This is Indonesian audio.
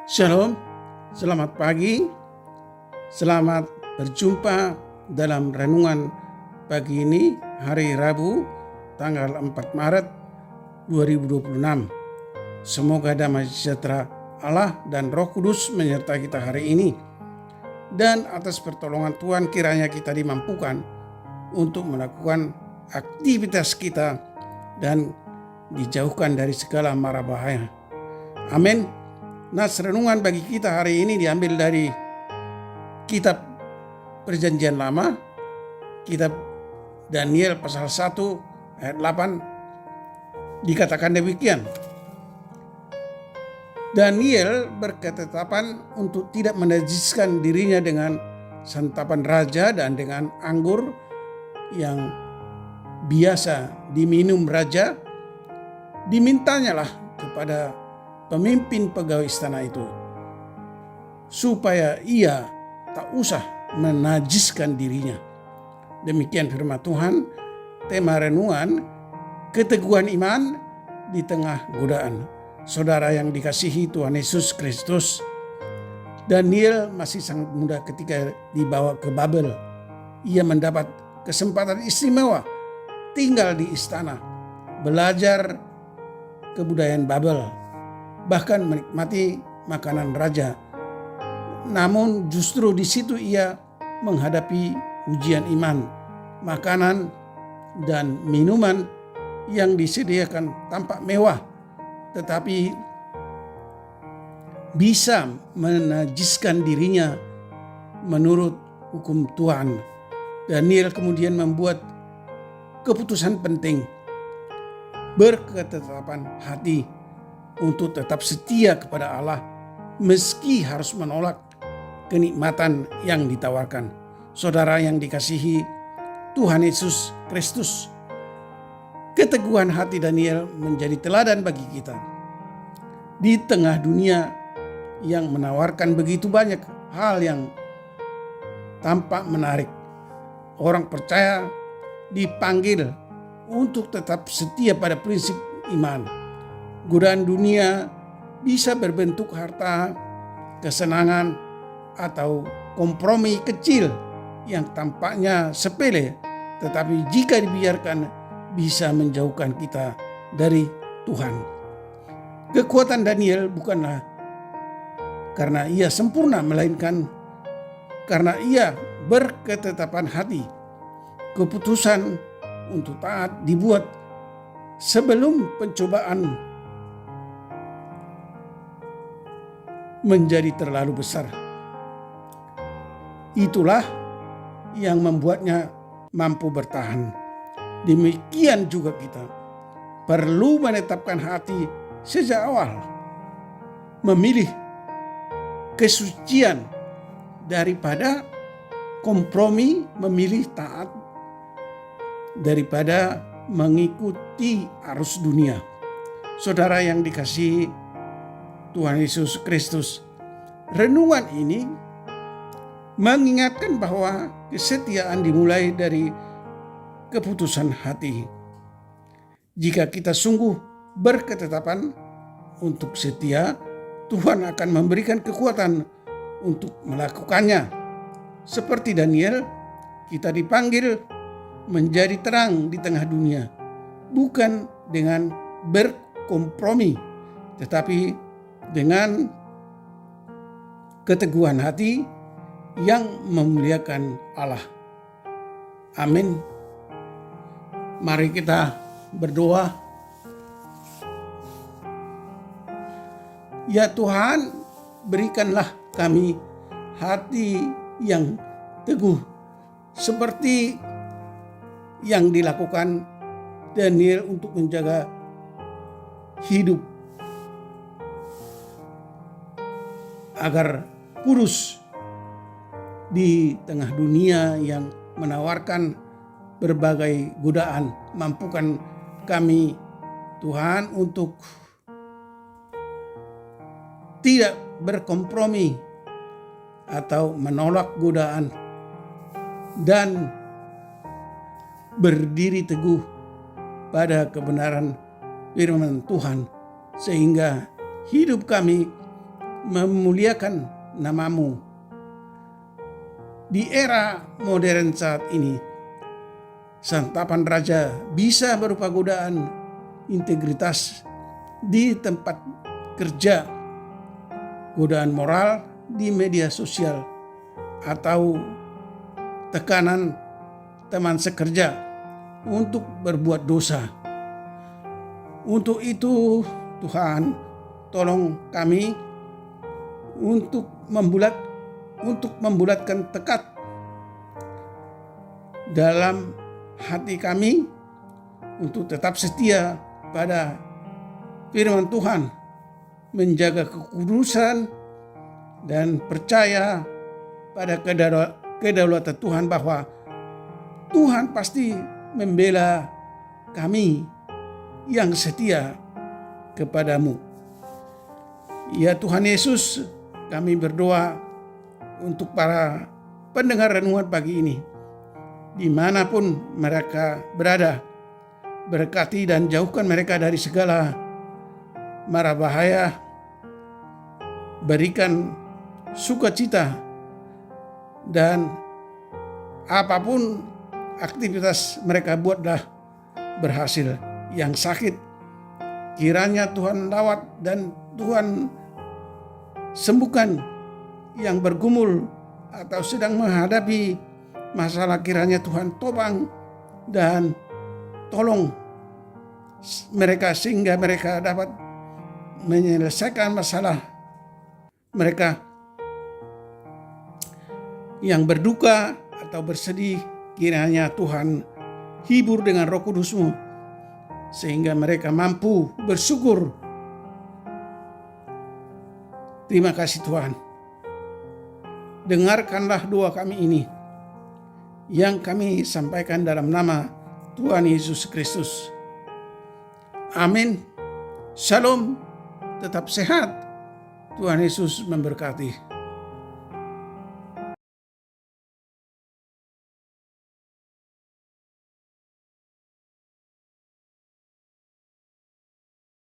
Shalom, selamat pagi, selamat berjumpa dalam renungan pagi ini, hari Rabu, tanggal 4 Maret 2026. Semoga damai sejahtera Allah dan Roh Kudus menyertai kita hari ini. Dan atas pertolongan Tuhan kiranya kita dimampukan untuk melakukan aktivitas kita dan dijauhkan dari segala mara bahaya. Amin. Nas renungan bagi kita hari ini diambil dari kitab Perjanjian Lama, kitab Daniel pasal 1 ayat 8, dikatakan demikian. Daniel berketetapan untuk tidak menajiskan dirinya dengan santapan raja dan dengan anggur yang biasa diminum raja. Dimintanyalah kepada pemimpin pegawai istana itu supaya ia tak usah menajiskan dirinya. Demikian firman Tuhan. Tema renungan, keteguhan iman di tengah godaan. Saudara yang dikasihi Tuhan Yesus Kristus, Daniel masih sangat muda ketika dibawa ke Babel. Ia mendapat kesempatan istimewa tinggal di istana, belajar kebudayaan Babel, bahkan menikmati makanan raja. Namun justru di situ ia menghadapi ujian iman. Makanan dan minuman yang disediakan tampak mewah, tetapi bisa menajiskan dirinya menurut hukum Tuhan. Daniel kemudian membuat keputusan penting, berketetapan hati untuk tetap setia kepada Allah meski harus menolak kenikmatan yang ditawarkan. Saudara yang dikasihi Tuhan Yesus Kristus, keteguhan hati Daniel menjadi teladan bagi kita. Di tengah dunia yang menawarkan begitu banyak hal yang tampak menarik, orang percaya dipanggil untuk tetap setia pada prinsip iman. Godaan dunia bisa berbentuk harta, kesenangan, atau kompromi kecil yang tampaknya sepele, tetapi jika dibiarkan bisa menjauhkan kita dari Tuhan. Kekuatan Daniel bukanlah karena ia sempurna, melainkan karena ia berketetapan hati. Keputusan untuk taat dibuat sebelum pencobaan menjadi terlalu besar. Itulah yang membuatnya mampu bertahan. Demikian juga kita perlu menetapkan hati sejak awal, memilih kesucian daripada kompromi, memilih taat daripada mengikuti arus dunia. Saudara yang dikasihi Tuhan Yesus Kristus, renungan ini mengingatkan bahwa kesetiaan dimulai dari keputusan hati. Jika kita sungguh berketetapan untuk setia, Tuhan akan memberikan kekuatan untuk melakukannya. Seperti Daniel, kita dipanggil menjadi terang di tengah dunia, bukan dengan berkompromi, tetapi dengan keteguhan hati yang memuliakan Allah. Amin. Mari kita berdoa. Ya Tuhan, berikanlah kami hati yang teguh seperti yang dilakukan Daniel untuk menjaga hidup agar kudus di tengah dunia yang menawarkan berbagai godaan. Mampukan kami Tuhan untuk tidak berkompromi atau menolak godaan dan berdiri teguh pada kebenaran firman Tuhan, sehingga hidup kami memuliakan namamu. Di era modern saat ini, santapan raja bisa berupa godaan integritas di tempat kerja, godaan moral di media sosial, atau tekanan teman sekerja untuk berbuat dosa. Untuk itu Tuhan, tolong kami untuk membulatkan tekad dalam hati kami untuk tetap setia pada firman Tuhan, menjaga kekudusan dan percaya pada kedaulatan Tuhan, bahwa Tuhan pasti membela kami yang setia kepadamu. Ya Tuhan Yesus, kami berdoa untuk para pendengar renungan pagi ini, dimanapun mereka berada. Berkati dan jauhkan mereka dari segala mara bahaya. Berikan sukacita, dan apapun aktivitas mereka buatlah berhasil. Yang sakit kiranya Tuhan rawat dan Tuhan sembuhkan. Yang bergumul atau sedang menghadapi masalah, kiranya Tuhan topang dan tolong mereka sehingga mereka dapat menyelesaikan masalah mereka. Yang berduka atau bersedih, kiranya Tuhan hibur dengan Roh Kudus-Mu sehingga mereka mampu bersyukur. Terima kasih Tuhan. Dengarkanlah doa kami ini yang kami sampaikan dalam nama Tuhan Yesus Kristus. Amin. Shalom. Tetap sehat. Tuhan Yesus memberkati.